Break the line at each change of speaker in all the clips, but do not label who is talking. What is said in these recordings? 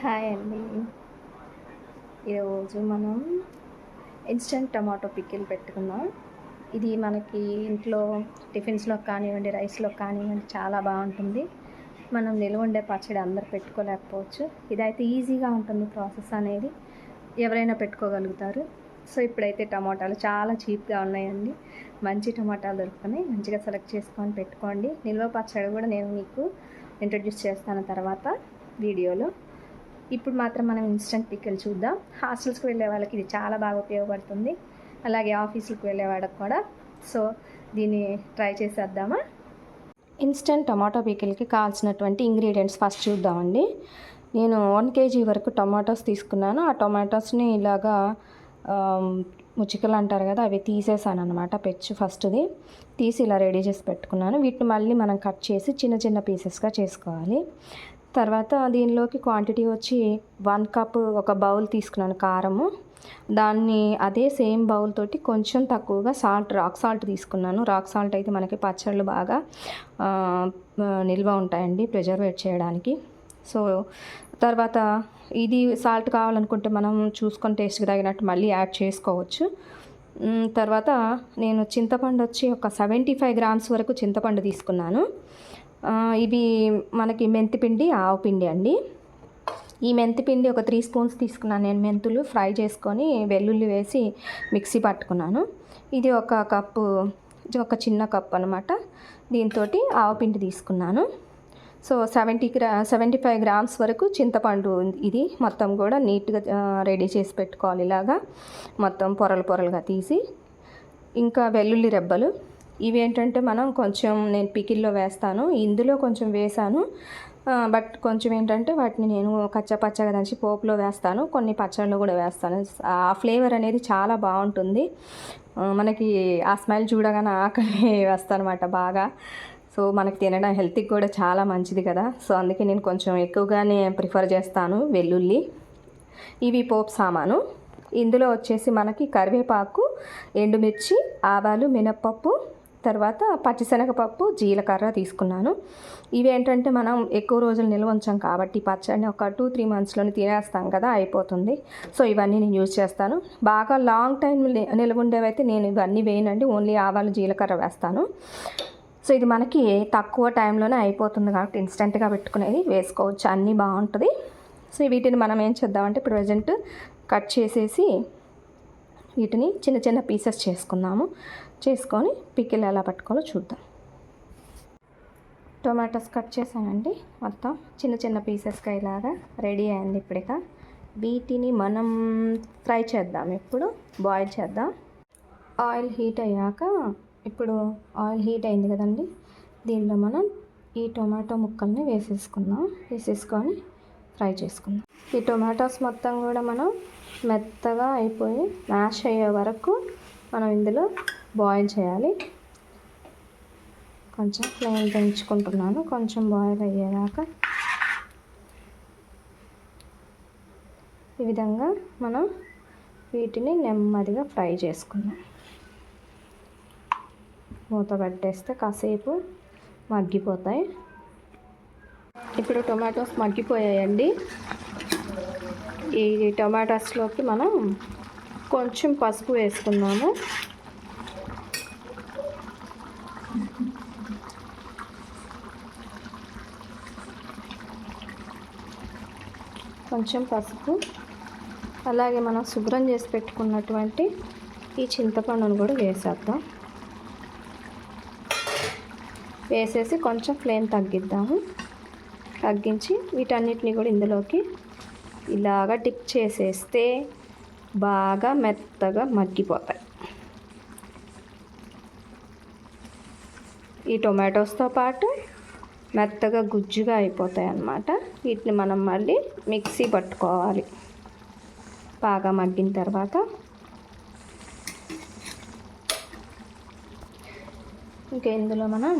Hi అండి. ఈరోజు మనం ఇన్స్టంట్ టమాటో పికిల్ పెట్టుకుందాం. ఇది మనకి ఇంట్లో టిఫిన్స్లో కానివ్వండి, రైస్లో కానివ్వండి చాలా బాగుంటుంది. మనం నిల్వ ఉండే పచ్చడి అందరు పెట్టుకోలేకపోవచ్చు. ఇదైతే ఈజీగా ఉంటుంది ప్రాసెస్ అనేది, ఎవరైనా పెట్టుకోగలుగుతారు. సో ఇప్పుడైతే టమాటాలు చాలా చీప్గా ఉన్నాయండి. మంచి టమాటాలు దొరుకుతున్నాయి, మంచిగా సెలెక్ట్ చేసుకొని పెట్టుకోండి. నిల్వ పచ్చడి కూడా నేను మీకు ఇంట్రడ్యూస్ చేస్తాను తర్వాత వీడియోలో. ఇప్పుడు మాత్రం మనం ఇన్స్టంట్ పికిల్ చూద్దాం. హాస్టల్స్కి వెళ్ళే వాళ్ళకి ఇది చాలా బాగా ఉపయోగపడుతుంది, అలాగే ఆఫీసులకు వెళ్ళే వాళ్ళకి కూడా. సో దీన్ని ట్రై చేసేద్దామా. ఇన్స్టంట్ టమాటో పికిల్కి కావాల్సినటువంటి ఇంగ్రీడియంట్స్ ఫస్ట్ చూద్దామండి. నేను 1 kg వరకు టమాటోస్ తీసుకున్నాను. ఆ టమాటోస్ని ఇలాగా ముచ్చికలు అంటారు కదా, అవి తీసేసాను అనమాట. పెచ్చు ఫస్ట్ది తీసి ఇలా రెడీ చేసి పెట్టుకున్నాను. వీటిని మళ్ళీ మనం కట్ చేసి చిన్న చిన్న పీసెస్గా చేసుకోవాలి. తర్వాత దీనిలోకి క్వాంటిటీ వచ్చి 1 కప్ ఒక బౌల్ తీసుకున్నాను కారము. దాన్ని అదే సేమ్ బౌల్ తోటి కొంచెం తక్కువగా సాల్ట్, రాక్ సాల్ట్ తీసుకున్నాను. రాక్ సాల్ట్ అయితే మనకి పచ్చళ్ళు బాగా నిల్వ ఉంటాయండి, ప్రిజర్వేట్ చేయడానికి. సో తర్వాత ఇది సాల్ట్ కావాలనుకుంటే మనం చూసుకొని టేస్ట్కి తగినట్టు మళ్ళీ యాడ్ చేసుకోవచ్చు. తర్వాత నేను చింతపండు వచ్చి ఒక 75 grams వరకు చింతపండు తీసుకున్నాను. ఇవి మనకి మెంతిపిండి, ఆవు పిండి అండి. ఈ మెంతిపిండి ఒక 3 spoons తీసుకున్నాను నేను. మెంతులు ఫ్రై చేసుకొని వెల్లుల్లి వేసి మిక్సీ పట్టుకున్నాను. ఇది ఒక కప్పు, ఒక చిన్న కప్ అనమాట. దీంతో ఆవు పిండి తీసుకున్నాను. సో 75 grams వరకు చింతపండు. ఇది మొత్తం కూడా నీట్గా రెడీ చేసి పెట్టుకోవాలి, ఇలాగా మొత్తం పొరలు పొరలుగా తీసి. ఇంకా వెల్లుల్లి రెబ్బలు, ఇవి ఏంటంటే మనం కొంచెం నేను పికిల్లో వేస్తాను, ఇందులో కొంచెం వేసాను, బట్ కొంచెం ఏంటంటే వాటిని నేను కచ్చపచ్చగా దంచి పోపులో వేస్తాను, కొన్ని పచ్చళ్ళు కూడా వేస్తాను. ఆ ఫ్లేవర్ అనేది చాలా బాగుంటుంది. మనకి ఆ స్మెల్ చూడగానే ఆకలి వేస్తానమాట బాగా. సో మనకి తినడం హెల్త్కి కూడా చాలా మంచిది కదా. సో అందుకే నేను కొంచెం ఎక్కువగానే ప్రిఫర్ చేస్తాను వెల్లుల్లి. ఇవి పోపు సామాను. ఇందులో వచ్చేసి మనకి కరివేపాకు, ఎండుమిర్చి, ఆవాలు, మినప్పప్పు, తర్వాత పచ్చిశనగపప్పు, జీలకర్ర తీసుకున్నాను. ఇవి ఏంటంటే మనం ఎక్కువ రోజులు నిల్వ ఉంచాం కాబట్టి పచ్చడిని ఒక 2-3 monthsలోనే తినేస్తాం కదా, అయిపోతుంది. సో ఇవన్నీ నేను యూజ్ చేస్తాను. బాగా లాంగ్ టైం నిల్వ ఉండేవైతే నేను ఇవన్నీ వేయనండి, ఓన్లీ ఆవాలు, జీలకర్ర వేస్తాను. సో ఇది మనకి తక్కువ టైంలోనే అయిపోతుంది కాబట్టి ఇన్స్టెంట్గా పెట్టుకునేది వేసుకోవచ్చు, అన్నీ బాగుంటుంది. సో వీటిని మనం ఏం చేద్దామంటే ఇప్పుడు ప్రజెంట్ కట్ చేసేసి వీటిని చిన్న చిన్న పీసెస్ చేసుకుందాము. చేసుకొని పికిల్ ఎలా పట్టుకోవాలో చూద్దాం. టొమాటోస్ కట్ చేశానండి, మొత్తం చిన్న చిన్న పీసెస్గా ఇలాగా రెడీ అయింది. ఇప్పుడిక వీటిని మనం ఫ్రై చేద్దాం, ఇప్పుడు బాయిల్ చేద్దాం. ఆయిల్ హీట్ అయ్యాక, ఇప్పుడు ఆయిల్ హీట్ అయింది కదండి, దీనిలో మనం ఈ టొమాటో ముక్కల్ని వేసేసుకొని ఫ్రై చేసుకుందాం. ఈ టొమాటోస్ మొత్తం కూడా మనం మెత్తగా అయిపోయి మ్యాష్ అయ్యే వరకు మనం ఇందులో బాయిల్ చేయాలి. కొంచెం ఫ్లేమ్ పెంచుకుంటున్నాను, కొంచెం బాయిల్ అయ్యేదాకా. ఈ విధంగా మనం వీటిని నెమ్మదిగా ఫ్రై చేసుకుందాం. మూత పెట్టేస్తే కాసేపు మగ్గిపోతాయి. ఇప్పుడు టొమాటోస్ మగ్గిపోయాయండి. ఈ టొమాటోస్లోకి మనం కొంచెం పసుపు వేసుకుందాము. కొంచెం పసుపు, అలాగే మనం శుభ్రం చేసి పెట్టుకున్నటువంటి ఈ చింతపండును కూడా వేసేద్దాం. వేసేసి కొంచెం ఫ్లేమ్ తగ్గించి వీటన్నిటిని కూడా ఇందులోకి ఇలాగా డిప్ చేసేస్తే బాగా మెత్తగా మగ్గిపోతాయి. ఈ టొమాటోస్తో పాటు మెత్తగా గుజ్జుగా అయిపోతాయి అన్నమాట. వీటిని మనం మళ్ళీ మిక్సీ పట్టుకోవాలి బాగా మగ్గిన తర్వాత. ఇంకా ఇందులో మనం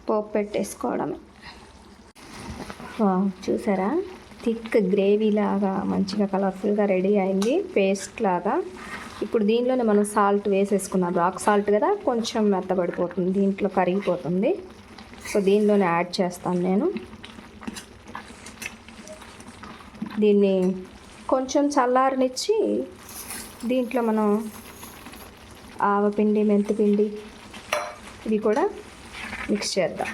పోపు పెట్టేసుకోవడమే. చూసారా, థిక్ గ్రేవీ లాగా మంచిగా కలర్ఫుల్గా రెడీ అయింది, పేస్ట్ లాగా. ఇప్పుడు దీనిలోనే మనం సాల్ట్ వేసేసుకున్నాం, రాక్ సాల్ట్ కదా, కొంచెం మెత్తబడిపోతుంది, దీంట్లో కరిగిపోతుంది. సో దీనిలోనే యాడ్ చేస్తాను నేను. దీన్ని కొంచెం చల్లారనిచ్చి దీంట్లో మనం ఆవపిండి, మెంతిపిండి ఇవి కూడా మిక్స్ చేద్దాం.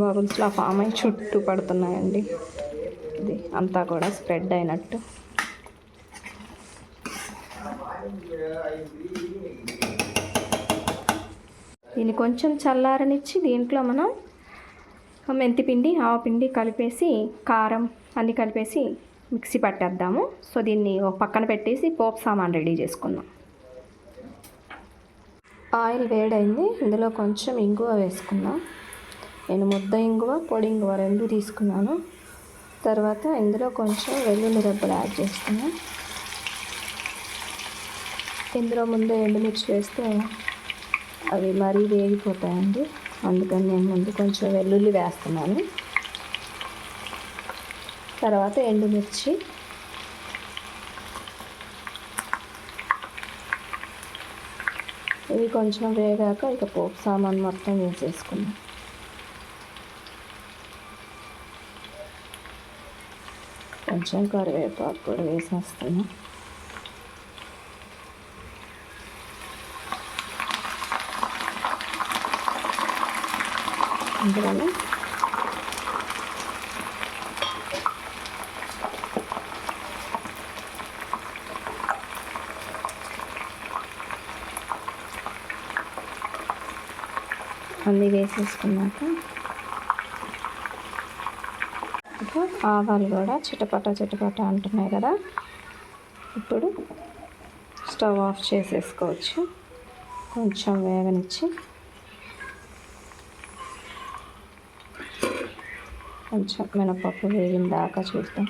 బబుల్స్లా ఫామ్ అయి చుట్టూ పడుతున్నాయండి. ఇది అంతా కూడా స్ప్రెడ్ అయినట్టు. దీన్ని కొంచెం చల్లారనిచ్చి దీంట్లో మనం మెంతిపిండి, ఆవపిండి కలిపేసి కారం అన్నీ కలిపేసి మిక్సీ పట్టేద్దాము. సో దీన్ని ఒక పక్కన పెట్టేసి పోపు సామాన్ రెడీ చేసుకుందాం. ఆయిల్ వేడైంది. ఇందులో కొంచెం ఇంగువ వేసుకుందాం. నేను ముద్ద ఇంగువ, పొడి ఇంగువ 2 తీసుకున్నాను. తర్వాత ఇందులో కొంచెం వెల్లుల్లి రెబ్బలు యాడ్ చేస్తున్నాను. ఇందులో ముందే ఎండుమిర్చి వేస్తే అవి మరీ వేగిపోతాయండి. అందుకని నేను ముందు కొంచెం వెల్లుల్లి వేస్తున్నాను. తర్వాత ఎండుమిర్చి, ఇవి కొంచెం వేగాక ఇక పోపు సామాన్ మొత్తం వేసేసుకున్నాం. కొంచెం కరివేపాకు కూడా వేసేస్తున్నాం. అందులో అన్నీ వేసేసుకున్నాక ఆవాలు కూడా చిటపట అంటున్నాయి కదా. ఇప్పుడు స్టవ్ ఆఫ్ చేసేసుకోవచ్చు. కొంచెం వేగనిచ్చి కొంచెం మినపప్పు వేగిన దాకా చూద్దాం.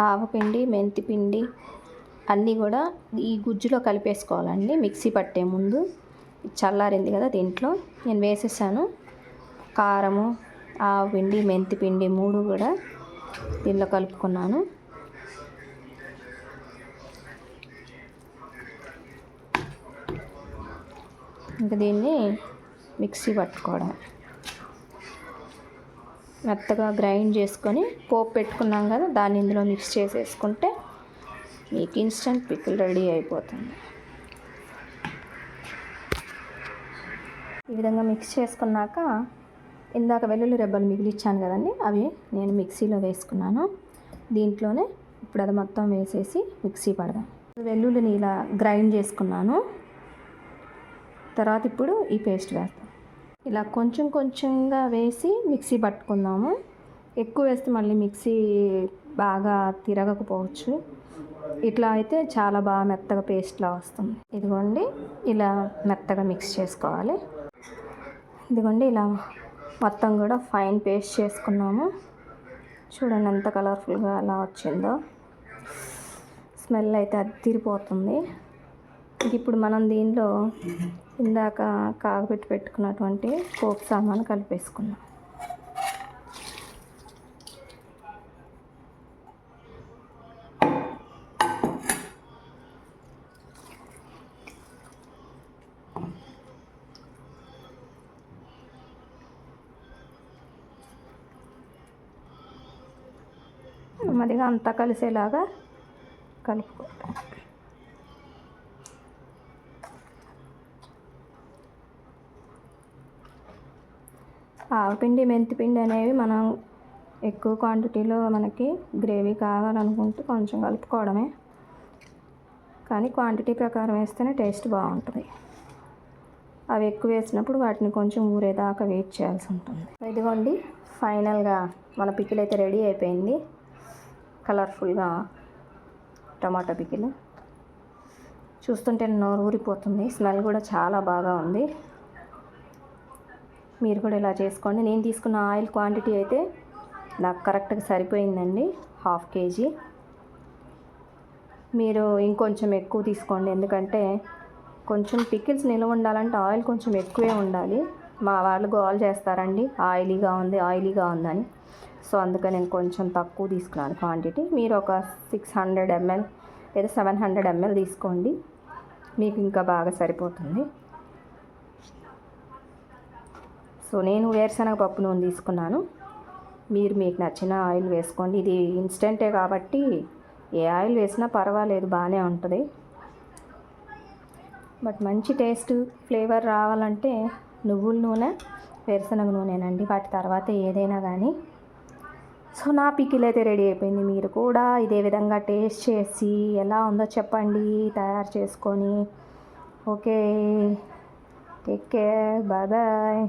ఆవపిండి, మెంతిపిండి అన్నీ కూడా ఈ గుజ్జులో కలిపేసుకోవాలండి. మిక్సీ పట్టే ముందు చల్లారింది కదా, దీంట్లో నేను వేసేసాను. కారము, ఆవపిండి, మెంతిపిండి 3 కూడా దీనిలో కలుపుకున్నాను. ఇంకా దీన్ని మిక్సీ పట్టుకోవడం. మెత్తగా గ్రైండ్ చేసుకొని పోపు పెట్టుకున్నాం కదా, దాన్ని ఇందులో మిక్స్ చేసేసుకుంటే మీకు ఇన్స్టెంట్ పికిల్ రెడీ అయిపోతుంది. ఈ విధంగా మిక్స్ చేసుకున్నాక ఇందాక వెల్లుల్లి రెబ్బలు మిగిలిచ్చాను కదండి, అవి నేను మిక్సీలో వేసుకున్నాను. దీంట్లోనే ఇప్పుడు అది మొత్తం వేసేసి మిక్సీ పడదాం. వెల్లుల్లిని ఇలా గ్రైండ్ చేసుకున్నాను. తర్వాత ఇప్పుడు ఈ పేస్ట్ వేస్తాం. ఇలా కొంచెం కొంచెంగా వేసి మిక్సీ పట్టుకుందాము. ఎక్కువ వేస్తే మళ్ళీ మిక్సీ బాగా తిరగకపోవచ్చు. ఇట్లా అయితే చాలా బాగా మెత్తగా పేస్ట్లా వస్తుంది. ఇదిగోండి ఇలా మెత్తగా మిక్స్ చేసుకోవాలి. ఇదిగోండి ఇలా మొత్తం కూడా ఫైన్ పేస్ట్ చేసుకున్నాము. చూడండి ఎంత కలర్ఫుల్గా అలా వచ్చిందో. స్మెల్ అయితే అదిరిపోతుంది. ఇప్పుడు మనం దీనిలో ఇందాక కాగబెట్టి పెట్టుకున్నటువంటి పోపు సామాను కలిపేసుకున్నాం. నెమ్మదిగా అంతా కలిసేలాగా కలుపుకుంటాం. ఆవపిండి, మెంతిపిండి అనేవి మనం ఎక్కువ క్వాంటిటీలో మనకి గ్రేవీ కావాలనుకుంటే కొంచెం కలుపుకోవడమే. కానీ క్వాంటిటీ ప్రకారం వేస్తేనే టేస్ట్ బాగుంటుంది. అవి ఎక్కువ వేసినప్పుడు వాటిని కొంచెం ఊరేదాకా వెయిట్ చేయాల్సి ఉంటుంది. ఇదిగోండి ఫైనల్గా మన పికిల్ అయితే రెడీ అయిపోయింది. కలర్ఫుల్గా టమాటా పికిల్ చూస్తుంటే నోరు ఊరిపోతుంది. స్మెల్ కూడా చాలా బాగా ఉంది. మీరు కూడా ఇలా చేసుకోండి. నేను తీసుకున్న ఆయిల్ క్వాంటిటీ అయితే నాకు కరెక్ట్గా సరిపోయిందండి, 1/2 kg. మీరు ఇంకొంచెం ఎక్కువ తీసుకోండి, ఎందుకంటే కొంచెం పికిల్స్ నిల్వ ఉండాలంటే ఆయిల్ కొంచెం ఎక్కువే ఉండాలి. మా వాళ్ళు గోల్ చేస్తారండి ఆయిలీగా ఉందని. సో అందుకని నేను కొంచెం తక్కువ తీసుకున్నాను క్వాంటిటీ. మీరు ఒక 600 ml లేదా 700 ml తీసుకోండి, మీకు ఇంకా బాగా సరిపోతుంది. సో నేను వేరుశనగ పప్పు నూనె తీసుకున్నాను. మీరు మీకు నచ్చిన ఆయిల్ వేసుకోండి. ఇది ఇన్స్టెంటే కాబట్టి ఏ ఆయిల్ వేసినా పర్వాలేదు, బాగానే ఉంటుంది. బట్ మంచి టేస్ట్ ఫ్లేవర్ రావాలంటే నువ్వుల నూనె, వేరుశనగ నూనెనండి, వాటి తర్వాత ఏదైనా కానీ. సో నా పికిల్ అయితే రెడీ అయిపోయింది. మీరు కూడా ఇదే విధంగా టేస్ట్ చేసి ఎలా ఉందో చెప్పండి తయారు చేసుకొని. Okay, take care, bye bye.